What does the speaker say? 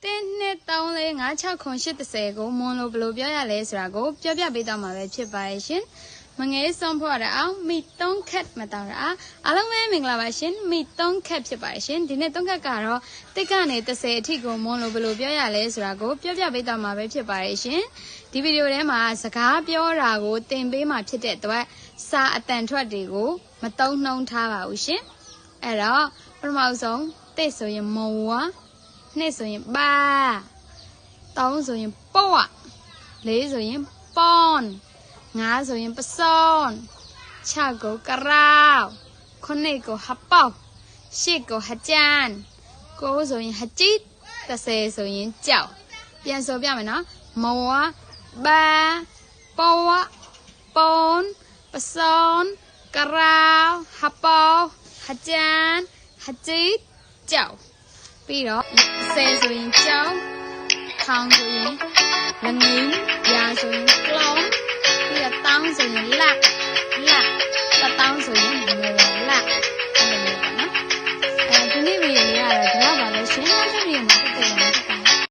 တင်းနှစ်တောင်းလေး960ကိုမွန်လိုဘလို့ပြောရလဲဆိုတာကိုပြောပြပေးတော့မှာပဲဖြစ်ပါရဲ့ရှင်မငယ်ဆုံးဖို့ရအောင်မိ3ခက်မတောင်းရအားလုံးပဲမင်္ဂလာပါရှင်မိ3ခက်ဖြစ်ပါရဲ့ရှင်ဒီနေ့3ခက်ကတော့တစ်ကနေ30အထိကိုမွန်လိုဘလို့ပြောရလဲဆိုတာကိုပြောပြပေးတော့မှာပဲဖြစ်ပါရဲ့ရှင်ဒီဗီဒီယိုထဲမှာစကားပြောတာကိုသင်ပေးမှာဖြစ်တဲ့အတွက်စာအတန်ထွက်တွေကိုမတုံးနှုံးထားပါဘူးရှင်အဲ့တော့ပထမဆုံးတိတ်ဆိုရင်မောဝါနှစ်ဆိုရင်ပါတောင်းဆိုရင်ပေါ့လေးဆိုရင်ပွန်ငါးဆိုရင်ပစောင်း6ကိုကရောက်9ကိုဟပေါက်10ကိုဟကြန်9ဆိုရင်ဟကြည့်30ဆိုရင်ကြောက်ပြန်ဆိုပြမယ်နော်မောဝါပါပေါ့ပွန်ပစောင်းကရောက်ဟပေါက်ဟကြန်ဟကြည့်ကြောက်ပြီးတော့10ဆိုရင်ကြောင်းထောင်းဆိုရင်လငင်းရာဆိုရင်ကလောင်းပြီးတော့တောင်းဆိုရင်လက်